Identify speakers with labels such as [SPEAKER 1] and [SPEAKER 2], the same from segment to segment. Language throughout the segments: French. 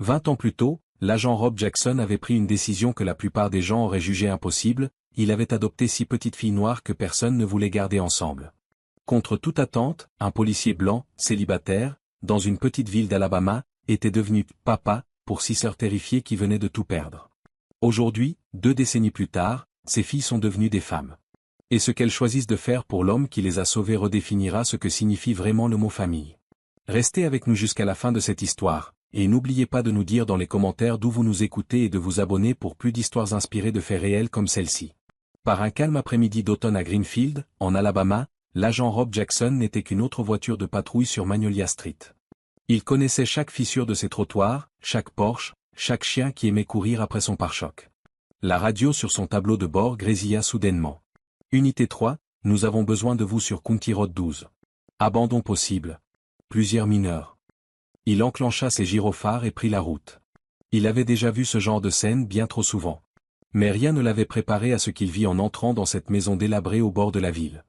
[SPEAKER 1] 20 ans plus tôt, l'agent Rob Jackson avait pris une décision que la plupart des gens auraient jugée impossible, il avait adopté 6 petites filles noires que personne ne voulait garder ensemble. Contre toute attente, un policier blanc, célibataire, dans une petite ville d'Alabama, était devenu « papa » pour 6 sœurs terrifiées qui venaient de tout perdre. Aujourd'hui, 2 décennies plus tard, ces filles sont devenues des femmes. Et ce qu'elles choisissent de faire pour l'homme qui les a sauvées redéfinira ce que signifie vraiment le mot famille. Restez avec nous jusqu'à la fin de cette histoire, et n'oubliez pas de nous dire dans les commentaires d'où vous nous écoutez et de vous abonner pour plus d'histoires inspirées de faits réels comme celle-ci. Par un calme après-midi d'automne à Greenfield, en Alabama, l'agent Rob Jackson n'était qu'une autre voiture de patrouille sur Magnolia Street. Il connaissait chaque fissure de ses trottoirs, chaque porche, chaque chien qui aimait courir après son pare-choc. La radio sur son tableau de bord grésilla soudainement. Unité 3, nous avons besoin de vous sur County Road 12. Abandon possible. Plusieurs mineurs. Il enclencha ses gyrophares et prit la route. Il avait déjà vu ce genre de scène bien trop souvent. Mais rien ne l'avait préparé à ce qu'il vit en entrant dans cette maison délabrée au bord de la ville.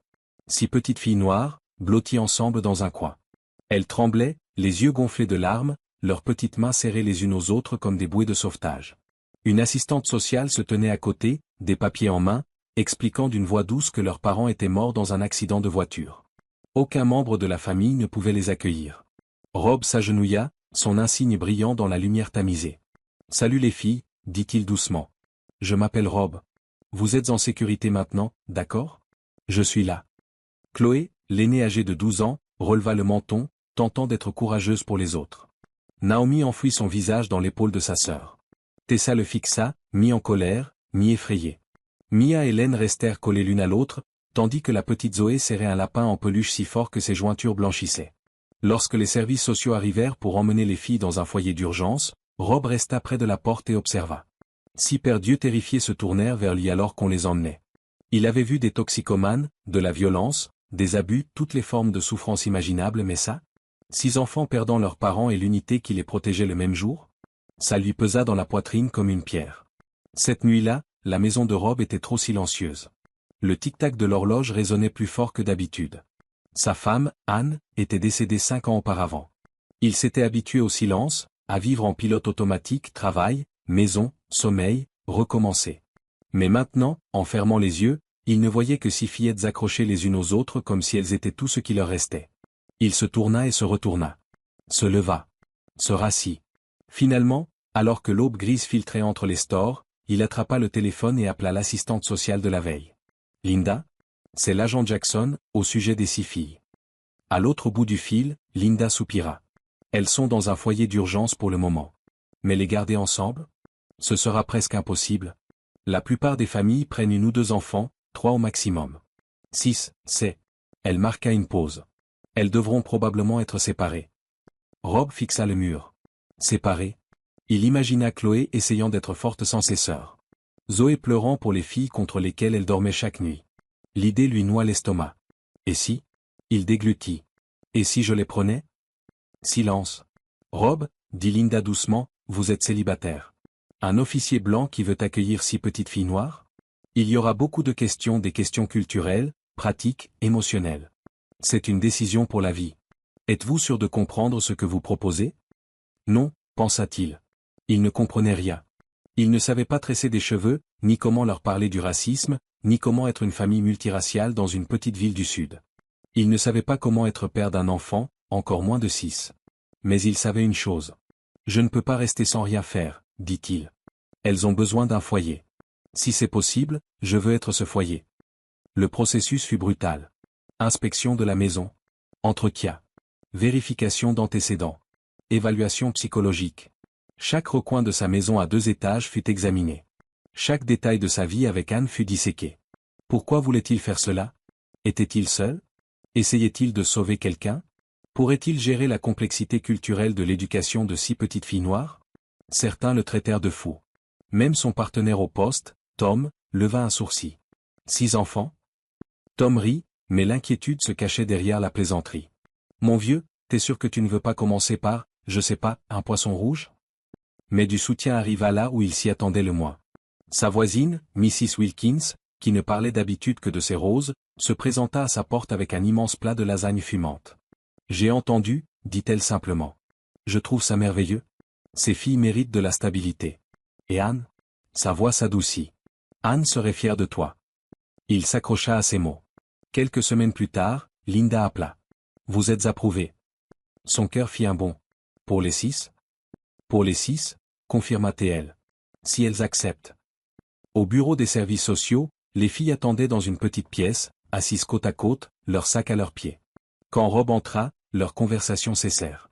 [SPEAKER 1] 6 petites filles noires, blotties ensemble dans un coin. Elles tremblaient, les yeux gonflés de larmes, leurs petites mains serrées les unes aux autres comme des bouées de sauvetage. Une assistante sociale se tenait à côté, des papiers en main, expliquant d'une voix douce que leurs parents étaient morts dans un accident de voiture. Aucun membre de la famille ne pouvait les accueillir. Rob s'agenouilla, son insigne brillant dans la lumière tamisée. « Salut les filles, dit-il doucement. Je m'appelle Rob. Vous êtes en sécurité maintenant, d'accord? Je suis là. » Chloé, l'aînée âgée de 12 ans, releva le menton, tentant d'être courageuse pour les autres. Naomi enfouit son visage dans l'épaule de sa sœur. Tessa le fixa, mi en colère, mi effrayée. Mia et Hélène restèrent collées l'une à l'autre, tandis que la petite Zoé serrait un lapin en peluche si fort que ses jointures blanchissaient. Lorsque les services sociaux arrivèrent pour emmener les filles dans un foyer d'urgence, Rob resta près de la porte et observa. 6 pères Dieu terrifiés se tournèrent vers lui alors qu'on les emmenait. Il avait vu des toxicomanes, de la violence, des abus, toutes les formes de souffrance imaginables, mais ça? 6 enfants perdant leurs parents et l'unité qui les protégeait le même jour? Ça lui pesa dans la poitrine comme une pierre. Cette nuit-là, la maison de Rob était trop silencieuse. Le tic-tac de l'horloge résonnait plus fort que d'habitude. Sa femme, Anne, était décédée 5 ans auparavant. Il s'était habitué au silence, à vivre en pilote automatique, travail, maison, sommeil, recommencer. Mais maintenant, en fermant les yeux, il ne voyait que 6 fillettes accrochées les unes aux autres comme si elles étaient tout ce qui leur restait. Il se tourna et se retourna. Se leva. Se rassit. Finalement, alors que l'aube grise filtrait entre les stores, il attrapa le téléphone et appela l'assistante sociale de la veille. « Linda ? C'est l'agent Jackson, au sujet des 6 filles. » À l'autre bout du fil, Linda soupira. « Elles sont dans un foyer d'urgence pour le moment. Mais les garder ensemble ? Ce sera presque impossible. La plupart des familles prennent 1 ou 2 enfants, 3 au maximum. 6, c'est. » Elle marqua une pause. « Elles devront probablement être séparées. » Rob fixa le mur. Séparées. Il imagina Chloé essayant d'être forte sans ses sœurs. Zoé pleurant pour les filles contre lesquelles elle dormait chaque nuit. L'idée lui noua l'estomac. Et si? Il déglutit. Et si je les prenais? Silence. Rob, dit Linda doucement, vous êtes célibataire. Un officier blanc qui veut accueillir 6 petites filles noires? Il y aura beaucoup de questions, des questions culturelles, pratiques, émotionnelles. C'est une décision pour la vie. Êtes-vous sûr de comprendre ce que vous proposez? Non, pensa-t-il. Il ne comprenait rien. Il ne savait pas tresser des cheveux, ni comment leur parler du racisme, ni comment être une famille multiraciale dans une petite ville du Sud. Il ne savait pas comment être père d'un enfant, encore moins de 6. Mais il savait une chose. Je ne peux pas rester sans rien faire, dit-il. Elles ont besoin d'un foyer. Si c'est possible, je veux être ce foyer. Le processus fut brutal. Inspection de la maison. Entretien. Vérification d'antécédents. Évaluation psychologique. Chaque recoin de sa maison à 2 étages fut examiné. Chaque détail de sa vie avec Anne fut disséqué. Pourquoi voulait-il faire cela? Était-il seul? Essayait-il de sauver quelqu'un? Pourrait-il gérer la complexité culturelle de l'éducation de 6 petites filles noires? Certains le traitèrent de fou. Même son partenaire au poste, Tom, leva un sourcil. 6 enfants? Tom rit, mais l'inquiétude se cachait derrière la plaisanterie. Mon vieux, t'es sûr que tu ne veux pas commencer par, je sais pas, un poisson rouge? Mais du soutien arriva là où il s'y attendait le moins. Sa voisine, Mrs. Wilkins, qui ne parlait d'habitude que de ses roses, se présenta à sa porte avec un immense plat de lasagne fumante. « J'ai entendu, dit-elle simplement. Je trouve ça merveilleux. Ces filles méritent de la stabilité. Et Anne? Sa voix s'adoucit. Anne serait fière de toi. Il s'accrocha à ces mots. Quelques semaines plus tard, Linda appela. Vous êtes approuvés. Son cœur fit un bond. Pour les 6? Pour les 6, confirma TL. Si elles acceptent. Au bureau des services sociaux, les filles attendaient dans une petite pièce, assises côte à côte, leurs sacs à leurs pieds. Quand Rob entra, leurs conversations cessèrent.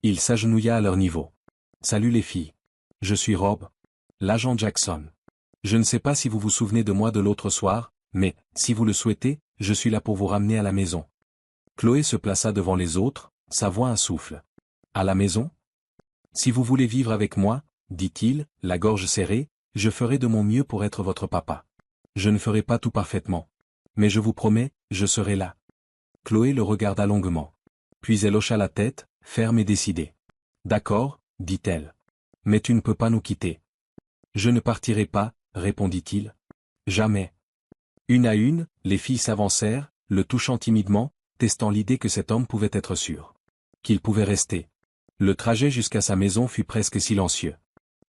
[SPEAKER 1] Il s'agenouilla à leur niveau. Salut les filles. Je suis Rob. L'agent Jackson. Je ne sais pas si vous vous souvenez de moi de l'autre soir, mais, si vous le souhaitez, je suis là pour vous ramener à la maison. Chloé se plaça devant les autres, sa voix un souffle. À la maison? Si vous voulez vivre avec moi, dit-il, la gorge serrée, je ferai de mon mieux pour être votre papa. Je ne ferai pas tout parfaitement. Mais je vous promets, je serai là. Chloé le regarda longuement. Puis elle hocha la tête, ferme et décidée. D'accord, dit-elle. Mais tu ne peux pas nous quitter. Je ne partirai pas, répondit-il. Jamais. Une à une, les filles s'avancèrent, le touchant timidement, testant l'idée que cet homme pouvait être sûr. Qu'il pouvait rester. Le trajet jusqu'à sa maison fut presque silencieux.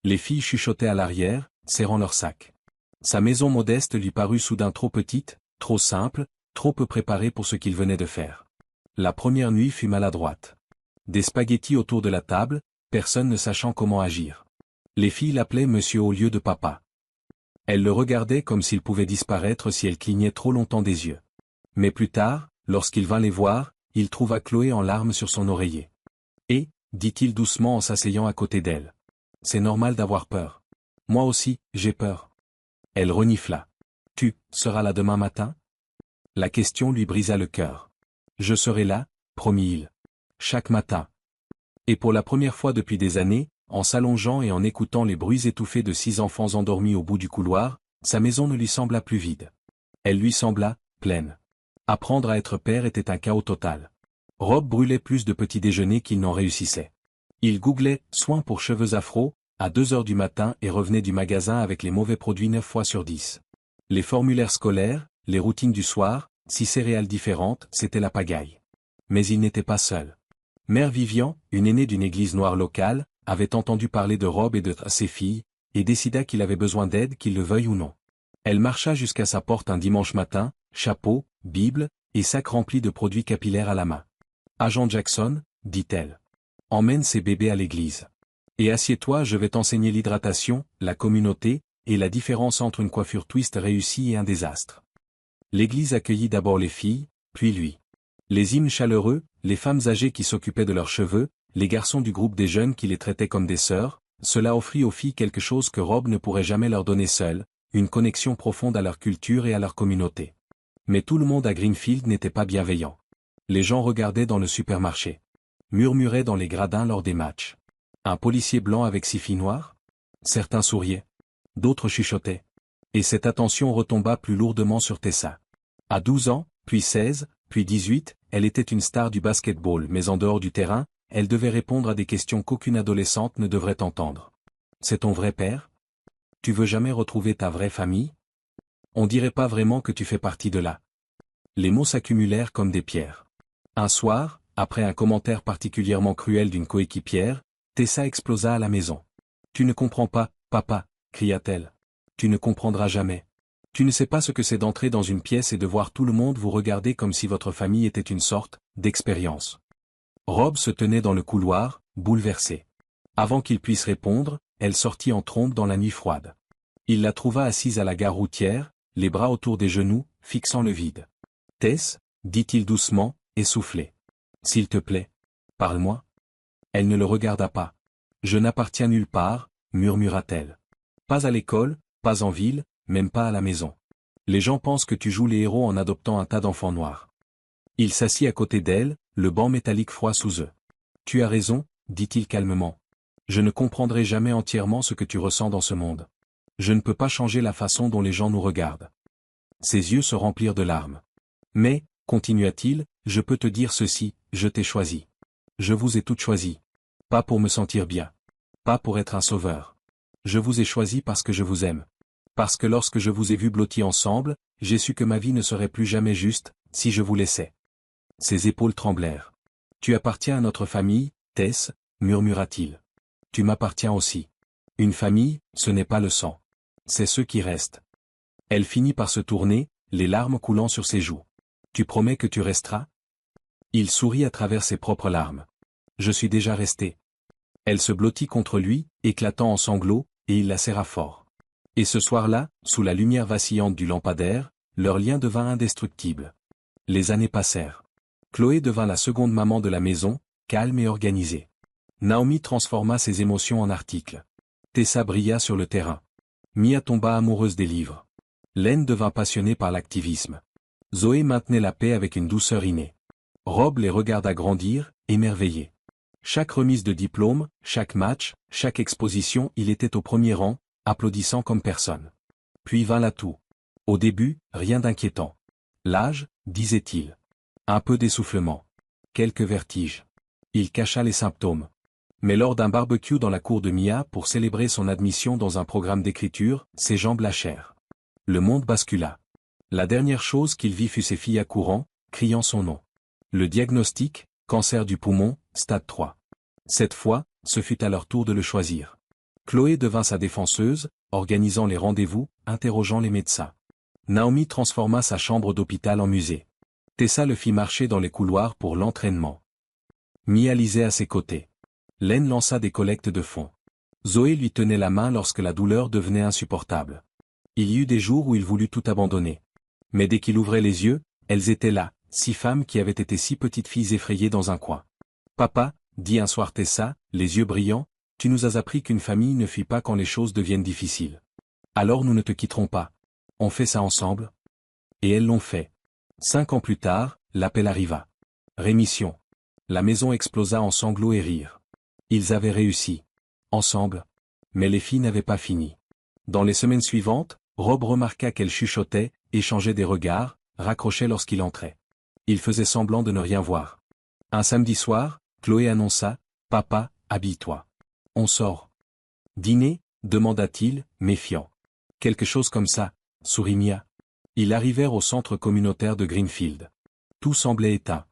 [SPEAKER 1] Les filles chuchotaient à l'arrière, serrant leurs sacs. Sa maison modeste lui parut soudain trop petite, trop simple, trop peu préparée pour ce qu'il venait de faire. La première nuit fut maladroite. Des spaghettis autour de la table, personne ne sachant comment agir. Les filles l'appelaient monsieur au lieu de papa. Elles le regardaient comme s'il pouvait disparaître si elle clignait trop longtemps des yeux. Mais plus tard, lorsqu'il vint les voir, il trouva Chloé en larmes sur son oreiller. Et, dit-il doucement en s'asseyant à côté d'elle. C'est normal d'avoir peur. Moi aussi, j'ai peur. Elle renifla. Tu seras là demain matin? La question lui brisa le cœur. Je serai là, promit-il. Chaque matin. Et pour la première fois depuis des années, en s'allongeant et en écoutant les bruits étouffés de 6 enfants endormis au bout du couloir, sa maison ne lui sembla plus vide. Elle lui sembla pleine. Apprendre à être père était un chaos total. Rob brûlait plus de petits déjeuners qu'il n'en réussissait. Il googlait « soins pour cheveux afro » à 2 heures du matin et revenait du magasin avec les mauvais produits 9 fois sur 10. Les formulaires scolaires, les routines du soir, 6 céréales différentes, c'était la pagaille. Mais il n'était pas seul. Mère Vivian, une aînée d'une église noire locale, avait entendu parler de Rob et de ses filles, et décida qu'il avait besoin d'aide qu'il le veuille ou non. Elle marcha jusqu'à sa porte un dimanche matin, chapeau, Bible, et sac rempli de produits capillaires à la main. « Agent Jackson, dit-elle. Emmène ces bébés à l'église. Et assieds-toi, je vais t'enseigner l'hydratation, la communauté, et la différence entre une coiffure twist réussie et un désastre. » L'église accueillit d'abord les filles, puis lui. Les hymnes chaleureux, les femmes âgées qui s'occupaient de leurs cheveux, les garçons du groupe des jeunes qui les traitaient comme des sœurs, cela offrit aux filles quelque chose que Rob ne pourrait jamais leur donner seul, une connexion profonde à leur culture et à leur communauté. Mais tout le monde à Greenfield n'était pas bienveillant. Les gens regardaient dans le supermarché. Murmuraient dans les gradins lors des matchs. Un policier blanc avec 6 filles noires? Certains souriaient. D'autres chuchotaient. Et cette attention retomba plus lourdement sur Tessa. À 12 ans, puis 16, puis 18, elle était une star du basketball mais en dehors du terrain, elle devait répondre à des questions qu'aucune adolescente ne devrait entendre. C'est ton vrai père? Tu veux jamais retrouver ta vraie famille? On dirait pas vraiment que tu fais partie de là. Les mots s'accumulèrent comme des pierres. Un soir, après un commentaire particulièrement cruel d'une coéquipière, Tessa explosa à la maison. Tu ne comprends pas, papa, cria-t-elle. Tu ne comprendras jamais. Tu ne sais pas ce que c'est d'entrer dans une pièce et de voir tout le monde vous regarder comme si votre famille était une sorte d'expérience. Rob se tenait dans le couloir, bouleversé. Avant qu'il puisse répondre, elle sortit en trombe dans la nuit froide. Il la trouva assise à la gare routière, les bras autour des genoux, fixant le vide. « Tess, dit-il doucement, essoufflé. S'il te plaît. Parle-moi. » Elle ne le regarda pas. « Je n'appartiens nulle part, murmura-t-elle. Pas à l'école, pas en ville, même pas à la maison. Les gens pensent que tu joues les héros en adoptant un tas d'enfants noirs. » Il s'assit à côté d'elle, le banc métallique froid sous eux. « Tu as raison, dit-il calmement. Je ne comprendrai jamais entièrement ce que tu ressens dans ce monde. Je ne peux pas changer la façon dont les gens nous regardent. » Ses yeux se remplirent de larmes. « Mais, continua-t-il, je peux te dire ceci, je t'ai choisi. Je vous ai toutes choisies. Pas pour me sentir bien. Pas pour être un sauveur. Je vous ai choisi parce que je vous aime. Parce que lorsque je vous ai vus blottis ensemble, j'ai su que ma vie ne serait plus jamais juste, si je vous laissais. » Ses épaules tremblèrent. « Tu appartiens à notre famille, Tess, murmura-t-il. Tu m'appartiens aussi. Une famille, ce n'est pas le sang. C'est ceux qui restent. Elle finit par se tourner, les larmes coulant sur ses joues. Tu promets que tu resteras? Il sourit à travers ses propres larmes. Je suis déjà resté. Elle se blottit contre lui, éclatant en sanglots, et il la serra fort. Et ce soir-là, sous la lumière vacillante du lampadaire, leur lien devint indestructible. Les années passèrent. Chloé devint la seconde maman de la maison, calme et organisée. Naomi transforma ses émotions en articles. Tessa brilla sur le terrain. Mia tomba amoureuse des livres. Len devint passionnée par l'activisme. Zoé maintenait la paix avec une douceur innée. Rob les regarda grandir, émerveillé. Chaque remise de diplôme, chaque match, chaque exposition, il était au premier rang, applaudissant comme personne. Puis vint l'atout. Au début, rien d'inquiétant. L'âge, disait-il. Un peu d'essoufflement. Quelques vertiges. Il cacha les symptômes. Mais lors d'un barbecue dans la cour de Mia pour célébrer son admission dans un programme d'écriture, ses jambes lâchèrent. Le monde bascula. La dernière chose qu'il vit fut ses filles accourant, criant son nom. Le diagnostic, cancer du poumon, stade 3. Cette fois, ce fut à leur tour de le choisir. Chloé devint sa défenseuse, organisant les rendez-vous, interrogeant les médecins. Naomi transforma sa chambre d'hôpital en musée. Tessa le fit marcher dans les couloirs pour l'entraînement. Mia lisait à ses côtés. Len lança des collectes de fonds. Zoé lui tenait la main lorsque la douleur devenait insupportable. Il y eut des jours où il voulut tout abandonner. Mais dès qu'il ouvrait les yeux, elles étaient là, 6 femmes qui avaient été 6 petites filles effrayées dans un coin. « Papa, dit un soir Tessa, les yeux brillants, tu nous as appris qu'une famille ne fuit pas quand les choses deviennent difficiles. Alors nous ne te quitterons pas. On fait ça ensemble ?» Et elles l'ont fait. 5 ans plus tard, l'appel arriva. Rémission. La maison explosa en sanglots et rires. Ils avaient réussi. Ensemble. Mais les filles n'avaient pas fini. Dans les semaines suivantes, Rob remarqua qu'elles chuchotaient, échangeaient des regards, raccrochaient lorsqu'il entrait. Il faisait semblant de ne rien voir. Un samedi soir, Chloé annonça, « Papa, habille-toi. On sort. »« Dîner ?» demanda-t-il, méfiant. « Quelque chose comme ça, » sourit Mia. Ils arrivèrent au centre communautaire de Greenfield. Tout semblait éteint.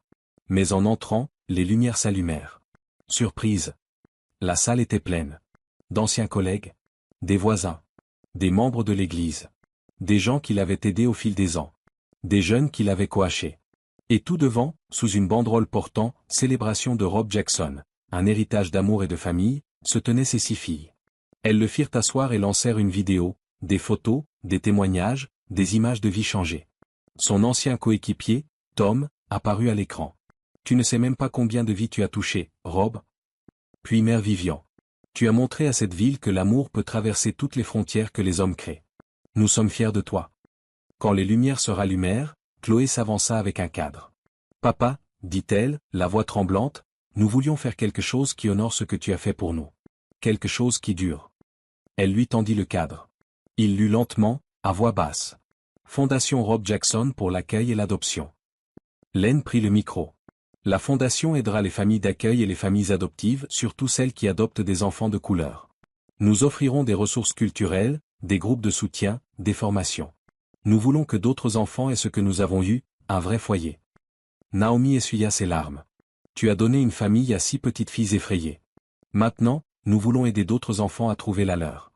[SPEAKER 1] Mais en entrant, les lumières s'allumèrent. Surprise. La salle était pleine. D'anciens collègues. Des voisins. Des membres de l'église. Des gens qui l'avaient aidé au fil des ans. Des jeunes qui l'avaient coaché. Et tout devant, sous une banderole portant « Célébration de Rob Jackson, un héritage d'amour et de famille », se tenaient ses 6 filles. Elles le firent asseoir et lancèrent une vidéo, des photos, des témoignages, des images de vie changées. Son ancien coéquipier, Tom, apparut à l'écran. « Tu ne sais même pas combien de vies tu as touchées, Rob. » Puis Mère Vivian. « Tu as montré à cette ville que l'amour peut traverser toutes les frontières que les hommes créent. Nous sommes fiers de toi. » Quand les lumières se rallumèrent, Chloé s'avança avec un cadre. « Papa, dit-elle, la voix tremblante, nous voulions faire quelque chose qui honore ce que tu as fait pour nous. Quelque chose qui dure. » Elle lui tendit le cadre. Il lut lentement, à voix basse. Fondation Rob Jackson pour l'accueil et l'adoption. Len prit le micro. La fondation aidera les familles d'accueil et les familles adoptives, surtout celles qui adoptent des enfants de couleur. Nous offrirons des ressources culturelles, des groupes de soutien, des formations. Nous voulons que d'autres enfants aient ce que nous avons eu, un vrai foyer. Naomi essuya ses larmes. Tu as donné une famille à 6 petites filles effrayées. Maintenant, nous voulons aider d'autres enfants à trouver la leur.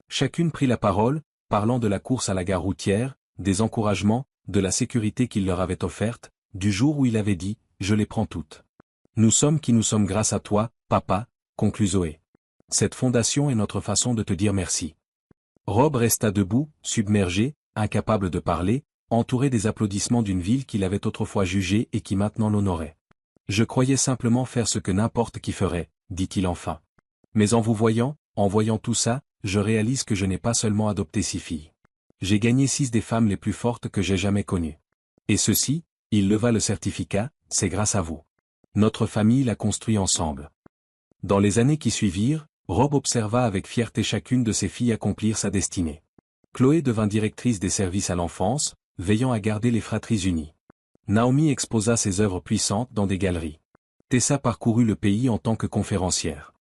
[SPEAKER 1] Chacune prit la parole, parlant de la course à la gare routière, des encouragements, de la sécurité qu'il leur avait offerte, du jour où il avait dit « Je les prends toutes. » Nous sommes qui nous sommes grâce à toi, papa, conclut Zoé. Cette fondation est notre façon de te dire merci. Rob resta debout, submergé, incapable de parler, entouré des applaudissements d'une ville qu'il avait autrefois jugée et qui maintenant l'honorait. « Je croyais simplement faire ce que n'importe qui ferait, » dit-il enfin. « Mais en vous voyant, en voyant tout ça, je réalise que je n'ai pas seulement adopté 6 filles. J'ai gagné 6 des femmes les plus fortes que j'ai jamais connues. Et ceci, il leva le certificat, c'est grâce à vous. Notre famille l'a construit ensemble. » Dans les années qui suivirent, Rob observa avec fierté chacune de ses filles accomplir sa destinée. Chloé devint directrice des services à l'enfance, veillant à garder les fratries unies. Naomi exposa ses œuvres puissantes dans des galeries. Tessa parcourut le pays en tant que conférencière.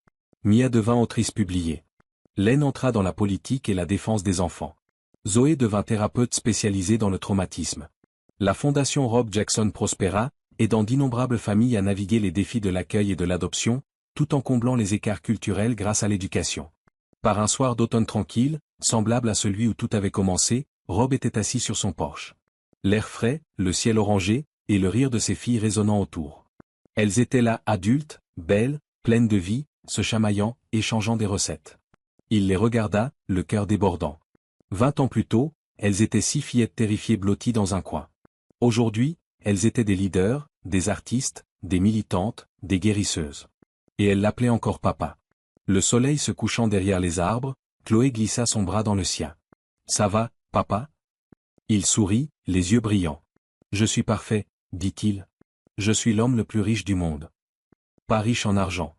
[SPEAKER 1] Mia devint autrice publiée. Len entra dans la politique et la défense des enfants. Zoé devint thérapeute spécialisée dans le traumatisme. La fondation Rob Jackson prospéra, aidant d'innombrables familles à naviguer les défis de l'accueil et de l'adoption, tout en comblant les écarts culturels grâce à l'éducation. Par un soir d'automne tranquille, semblable à celui où tout avait commencé, Rob était assis sur son porche. L'air frais, le ciel orangé, et le rire de ses filles résonnant autour. Elles étaient là, adultes, belles, pleines de vie, se chamaillant, échangeant des recettes. Il les regarda, le cœur débordant. 20 ans plus tôt, elles étaient 6 fillettes terrifiées blotties dans un coin. Aujourd'hui, elles étaient des leaders, des artistes, des militantes, des guérisseuses. Et elle l'appelait encore papa. Le soleil se couchant derrière les arbres, Chloé glissa son bras dans le sien. « Ça va, papa ?» Il sourit, les yeux brillants. « Je suis parfait, » dit-il. « Je suis l'homme le plus riche du monde. Pas riche en argent.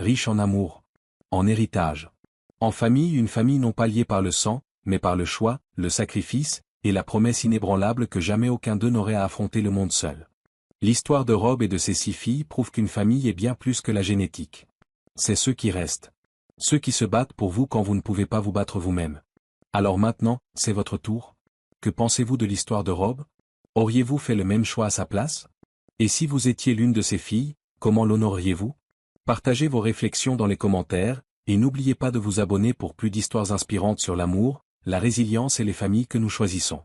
[SPEAKER 1] Riche en amour. En héritage. En famille, une famille non pas liée par le sang, mais par le choix, le sacrifice, et la promesse inébranlable que jamais aucun d'eux n'aurait à affronter le monde seul. » L'histoire de Rob et de ses 6 filles prouve qu'une famille est bien plus que la génétique. C'est ceux qui restent. Ceux qui se battent pour vous quand vous ne pouvez pas vous battre vous-même. Alors maintenant, c'est votre tour. Que pensez-vous de l'histoire de Rob? Auriez-vous fait le même choix à sa place? Et si vous étiez l'une de ses filles, comment l'honoriez-vous? Partagez vos réflexions dans les commentaires, et n'oubliez pas de vous abonner pour plus d'histoires inspirantes sur l'amour, la résilience et les familles que nous choisissons.